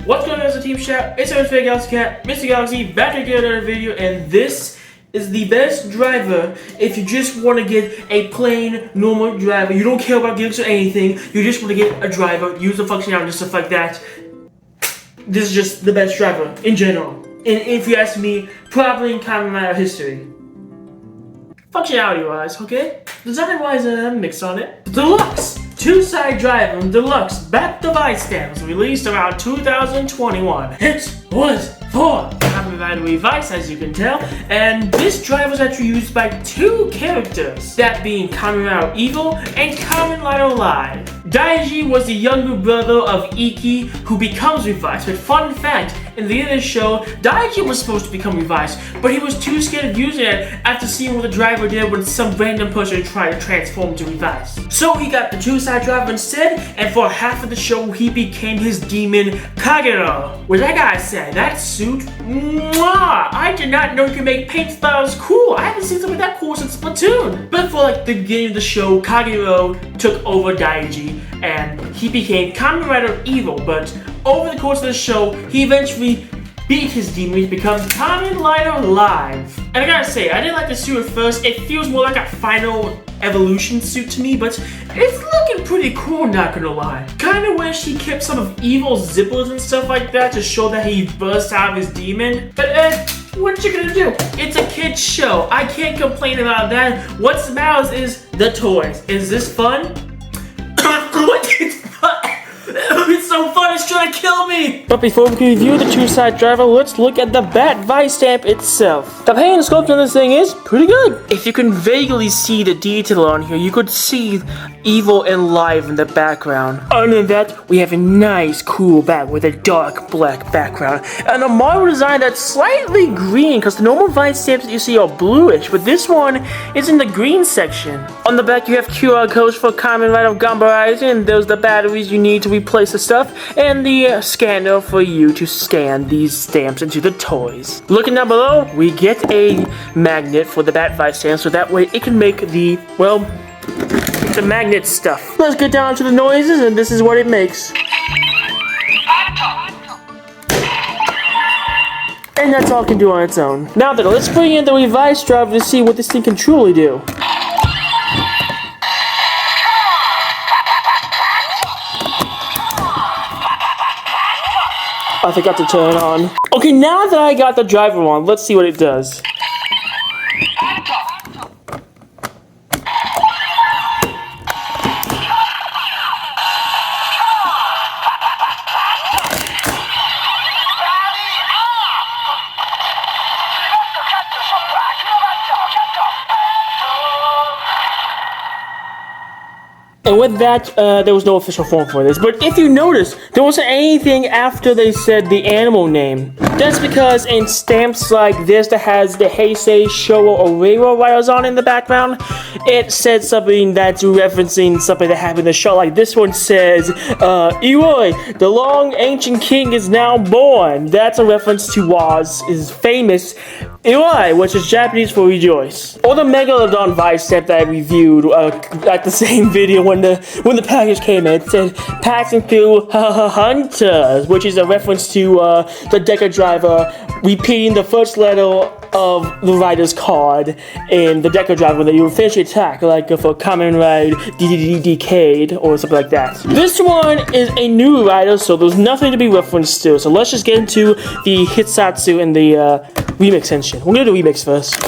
What's going on, as a team chat? It's Mr. Galaxy Cat, Mr. Galaxy, back again with another video, and this is the best driver if you just want to get a plain, normal driver. You don't care about gimmicks or anything, you just want to get a driver, use the functionality and stuff like that. This is just the best driver in general. And if you ask me, probably in common matter history. Functionality-wise, okay? Design-wise, mixed on it. Deluxe! Two-side driver and deluxe back device stamps released around 2021. It was for copyright Revice, as you can tell, and this driver was actually used by two characters, that being Kamen Rider Evil and Kamen Rider Live. Daiji was the younger brother of Iki, who becomes Revice, but fun fact, in the end of the show, Daiji was supposed to become Revice, but he was too scared of using it after seeing what the driver did when some random person tried to transform to Revice. So he got the two-side driver instead, and for half of the show, he became his demon, Kagero. Which I gotta say, that suit, mwah! I did not know you could make paint styles cool. I haven't seen something that cool since Splatoon. But for like the beginning of the show, Kagero took over Daiji, and he became Kamen Rider Evil, but over the course of the show, he eventually beat his demon to become Kamen Rider Live. And I gotta say, I didn't like the suit at first. It feels more like a final evolution suit to me, but it's looking pretty cool, not gonna lie. Kinda wish he kept some of Evil's zippers and stuff like that to show that he burst out of his demon. But what you gonna do? It's a kid's show. I can't complain about that. What's matters is the toys. Is this fun? It's so fun, it's trying to kill me! But before we can review the two-side driver, let's look at the Bat Vice stamp itself. The paint sculpture on this thing is pretty good. If you can vaguely see the detail on here, you could see Evil and Live in the background. Other than that, we have a nice, cool bat with a dark black background. And a model design that's slightly green, because the normal Vice stamps that you see are bluish, but this one is in the green section. On the back, you have QR codes for Kamen Rider Gamba Rising, and those are the batteries you need to replace the stuff, and the scanner for you to scan these stamps into the toys. Looking down below, we get a magnet for the Bat Vice stamp, so that way it can make the, well, the magnet stuff. Let's get down to the noises, and this is what it makes. And that's all it can do on its own. Now then, let's bring in the Revice Driver to see what this thing can truly do. I forgot to turn it on. Okay, now that I got the driver on, let's see what it does. And with that, there was no official form for this. But if you notice, there wasn't anything after they said the animal name. That's because in stamps like this that has the Heisei, Showa, or Rewia riders on in the background, it said something that's referencing something that happened in the show. Like this one says, Iroi, the long ancient king is now born. That's a reference to Waz's famous Iroi, which is Japanese for rejoice. Or the Megalodon Vice stamp that I reviewed at the same video when the package came in. It said passing through hunters, which is a reference to the Deca Driver repeating the first letter of the rider's card in the Deca Driver when you finish your attack, like for Kamen Rider Decade or something like that. This one is a new rider, so there's nothing to be referenced to. So let's just get into the Hitsatsu and the remix engine. We're gonna do remix first.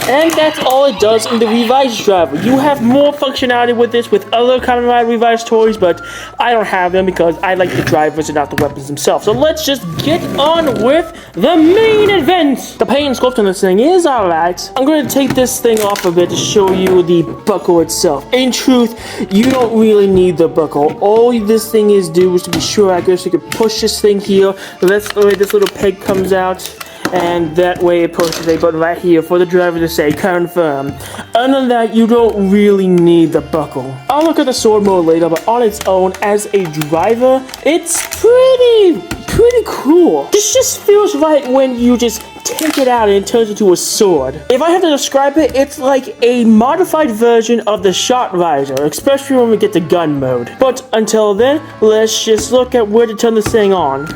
And that's all it does in the Revice Driver. You have more functionality with this with other Kamen Rider Revice toys, but I don't have them because I like the drivers and not the weapons themselves. So let's just get on with the main event. The paint sculpt on this thing is alright. I'm going to take this thing off a bit to show you the buckle itself. In truth, you don't really need the buckle. All this thing is do is to be sure, I guess you can push this thing here. That's the way this little peg comes out. And that way it pushes a button right here for the driver to say confirm. Other than that, you don't really need the buckle. I'll look at the sword mode later, but on its own, as a driver, it's pretty cool. This just feels right when you just take it out and it turns into a sword. If I have to describe it, it's like a modified version of the shot riser, especially when we get to gun mode. But until then, let's just look at where to turn this thing on.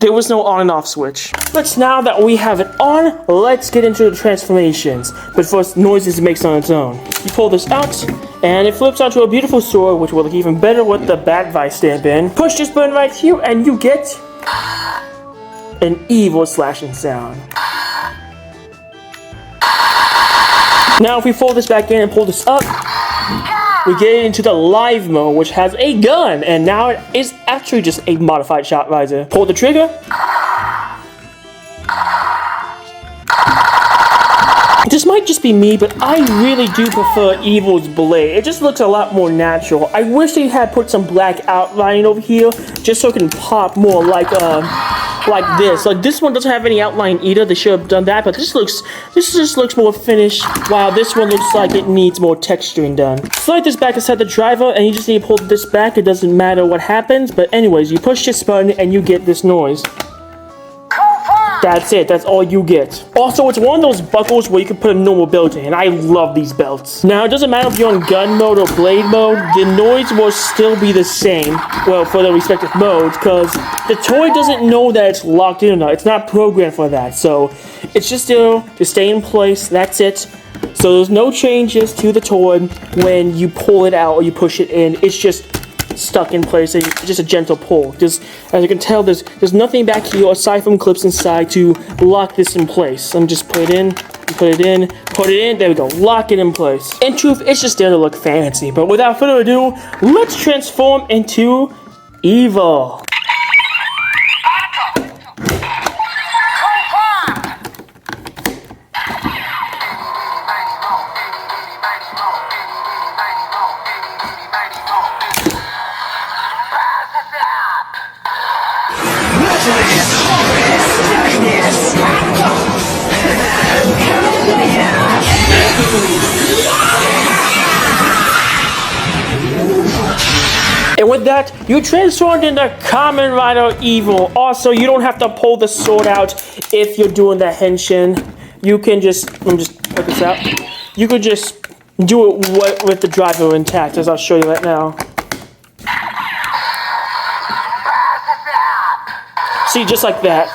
There was no on and off switch. But now that we have it on, let's get into the transformations. But first, noises it makes on its own. You pull this out, and it flips onto a beautiful sword, which will look even better with the Bat Vice stamp in. Push this button right here, and you get an evil slashing sound. Now if we fold this back in and pull this up, we get into the live mode, which has a gun, and now it is actually just a modified shot riser. Pull the trigger. This might just be me, but I really do prefer Evil's blade. It just looks a lot more natural. I wish they had put some black outlining over here, just so it can pop more like this. Like this one doesn't have any outline either. They should have done that, but this just looks more finished, while this one looks like it needs more texturing done. Slide this back inside the driver, and you just need to pull this back. It doesn't matter what happens, but anyways, you push this button and you get this noise. That's it, that's all you get. Also, it's one of those buckles where you can put a normal belt in, and I love these belts. Now, it doesn't matter if you're on gun mode or blade mode, the noise will still be the same, well, for the respective modes, because the toy doesn't know that it's locked in or not. It's not programmed for that, so it's just still to stay in place, that's it. So there's no changes to the toy when you pull it out or you push it in. It's just stuck in place, and just a gentle pull. Just as you can tell, there's nothing back here aside from clips inside to lock this in place. I'm just put it in, there we go, lock it in place. In truth, it's just there to look fancy, but without further ado, let's transform into Evil. And with that, you transformed into Kamen Rider Evil. Also, you don't have to pull the sword out if you're doing the henshin. You can just, let me just put this out. You could just do it with the driver intact, as I'll show you right now. See, just like that.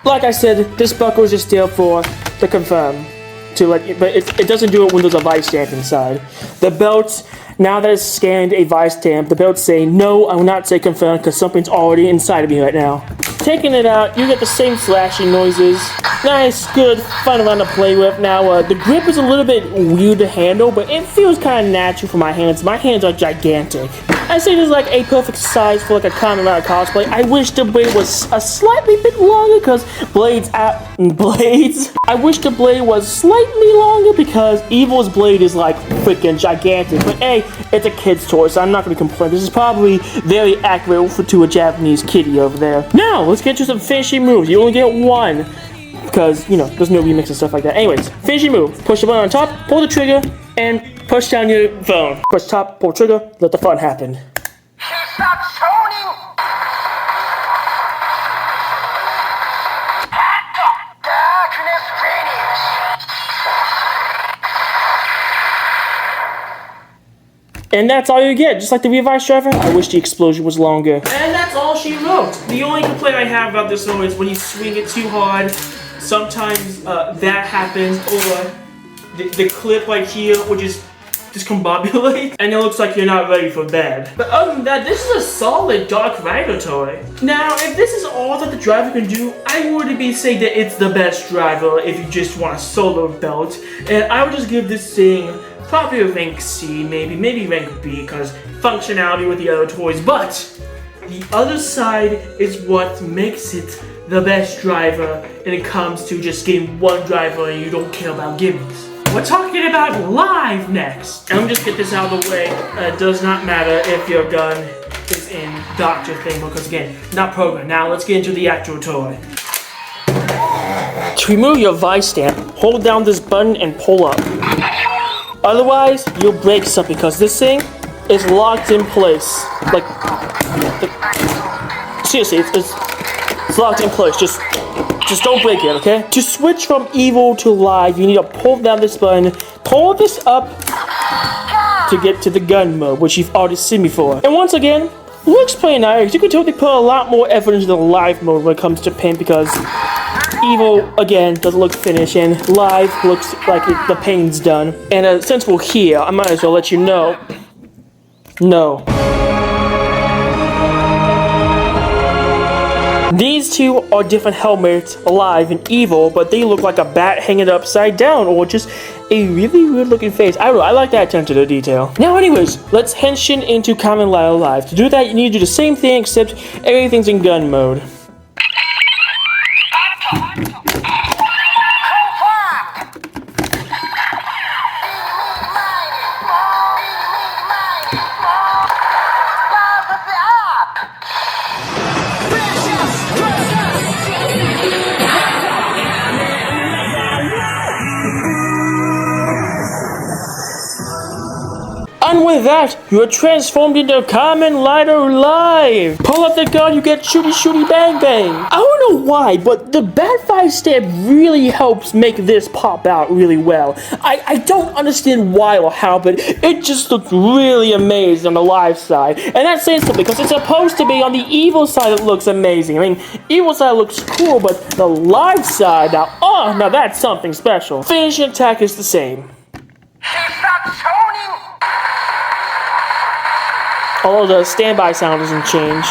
Like I said, this buckle is just there for the confirm, to let you, but it doesn't do it when there's a Vice stamp inside. The belt, now that it's scanned a Vice stamp, the belt's saying, no, I will not say confirm because something's already inside of me right now. Taking it out, you get the same slashing noises. Nice, good, fun around to play with. Now, the grip is a little bit weird to handle, but it feels kind of natural for my hands. My hands are gigantic. I say this is like a perfect size for like a Kamen Rider cosplay. I wish the blade was a slightly bit longer because blades. I wish the blade was slightly longer because Evil's blade is like freaking gigantic. But hey, it's a kid's toy, so I'm not going to complain. This is probably very accurate to a Japanese kiddie over there. Now, let's get to some finishing moves. You only get one because, you know, there's no remix and stuff like that. Anyways, finishing move. Push the button on top, pull the trigger, and push down your phone. Push top, pull trigger, let the fun happen. And that's all you get, just like the Revice Driver. I wish the explosion was longer. And that's all she wrote. The only complaint I have about this one is when you swing it too hard, sometimes that happens, or the clip right here will just discombobulate, and it looks like you're not ready for bed. But other than that, this is a solid Dark Rider toy. Now, if this is all that the driver can do, I wouldn't be saying that it's the best driver if you just want a solo belt. And I would just give this thing probably a rank C, maybe rank B, because functionality with the other toys. But the other side is what makes it the best driver when it comes to just getting one driver and you don't care about gimmicks. We're talking about live next. And let me just get this out of the way. It does not matter if your gun is in Dr. Thing, because again, not programmed. Now let's get into the actual toy. To remove your vice stamp, hold down this button and pull up. Otherwise, you'll break something because this thing is locked in place. Like, seriously, it's locked in place. Just don't break it, okay? To switch from evil to live, you need to pull down this button, pull this up to get to the gun mode, which you've already seen before. And once again, looks pretty nice. You can totally put a lot more effort into the live mode when it comes to paint because evil, again, doesn't look finished, and live looks like the paint's done. And since we're here, I might as well let you know. No. These two are different helmets, alive and evil, but they look like a bat hanging upside down, or just a really weird looking face. I don't know, I like that attention to detail. Now anyways, let's henshin into Kamen Rider Live. To do that, you need to do the same thing, except everything's in gun mode. And with that, you are transformed into Kamen Rider Live! Pull up the gun, you get shooty shooty bang bang! I don't know why, but the Bat Vice stamp really helps make this pop out really well. I don't understand why or how, but it just looked really amazing on the live side. And that's saying something, because it's supposed to be on the evil side it looks amazing. I mean, evil side looks cool, but the live side, now that's something special. Finishing attack is the same. Although the standby sound doesn't change.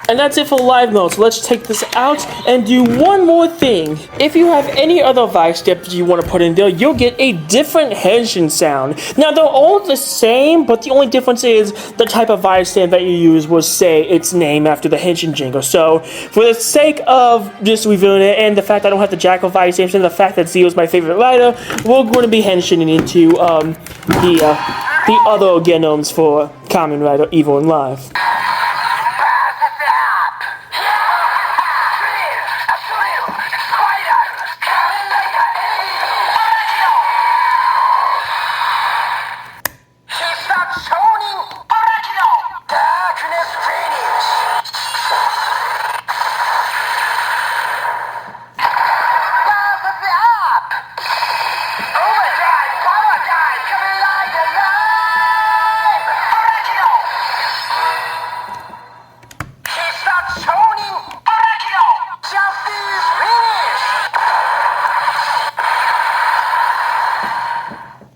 And that's it for live mode, so let's take this out and do one more thing. If you have any other vice steps you want to put in there, you'll get a different henshin sound. Now they're all the same, but the only difference is the type of vice stamp that you use will say its name after the henshin jingle. So for the sake of just reviewing it, and the fact I don't have the Jackal vice stamps, and the fact that Zio is my favorite rider, we're going to be henshining into the other genomes for Kamen Rider Evil and Live.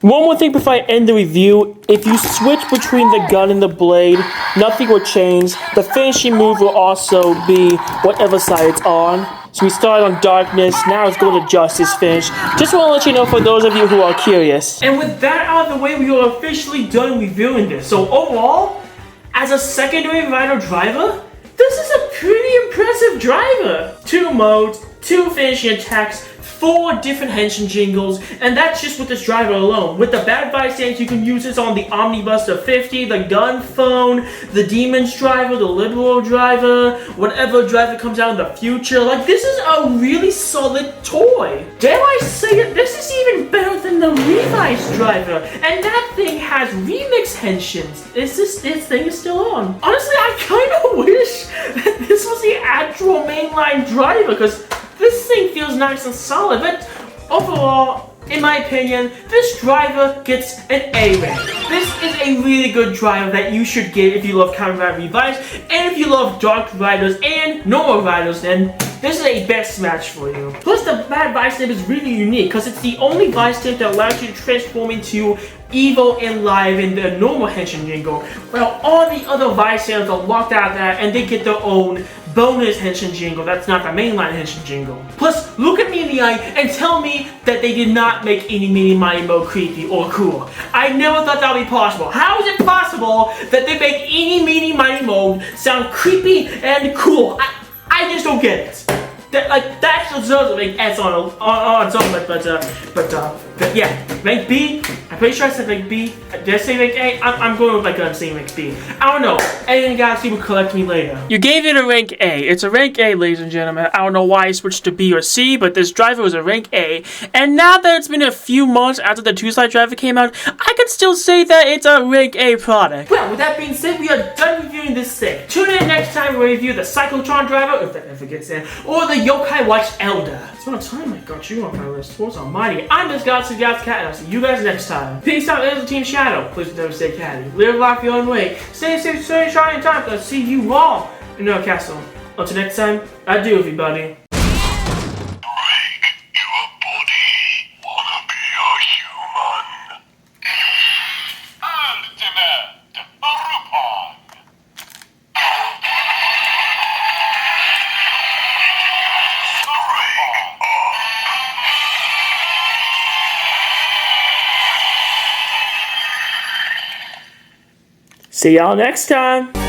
One more thing before I end the review, if you switch between the gun and the blade, nothing will change. The finishing move will also be whatever side it's on. So we started on darkness, now it's going to justice finish. Just want to let you know for those of you who are curious. And with that out of the way, we are officially done reviewing this. So overall, as a secondary rider driver, this is a pretty impressive driver. 2 modes, 2 finishing attacks, 4 different henshin jingles, and that's just with this driver alone. With the Bad Vice stamps, you can use this on the Omnibuster 50, the Gun Phone, the Demon's driver, the Liberal driver, whatever driver comes out in the future. Like, this is a really solid toy. Dare I say it, this is even better than the Revice Driver, and that thing has remix henshins. This thing is still on. Honestly, I kind of wish that this was the actual mainline driver, because this thing feels nice and solid, but overall, in my opinion, this driver gets an A rank. This is a really good driver that you should get if you love Kamen Rider Revice, and if you love Dark Riders and normal riders, then this is a best match for you. Plus, the Bad Vice stamp is really unique because it's the only vice stamp that allows you to transform into Evil and Live in the normal henshin jingle, while all the other vice stamps are locked out of that and they get their own bonus henshin jingle. That's not the mainline henshin jingle. Plus, look at me in the eye and tell me that they did not make Eeny Meeny Miny Mo creepy or cool. I never thought that would be possible. How is it possible that they make Eeny Meeny Miny Mo sound creepy and cool? I just don't get it. That deserves a rank S on its own, but yeah, rank B. I'm pretty sure I said rank B. Did I say rank A? I'm going with my gut saying rank B. I don't know. Anything Galaxy will collect me later. You gave it a rank A. It's a rank A, ladies and gentlemen. I don't know why I switched to B or C, but this driver was a rank A. And now that it's been a few months after the 2-slide driver came out, I can still say that it's a rank A product. Well, with that being said, we are done reviewing this thing. Tune in next time we review the Cyclotron driver, if that ever gets in, or the Yokai Watch Elder. It's about time I got you on my list. What's almighty? I'm this Galaxy Cat, and I'll see you guys next time. Peace out, this is Team Shadow. Please never stay catty. Live life your own way. Stay safe, stay shining time. I'll see you all in our castle. Until next time, adieu, everybody. See y'all next time.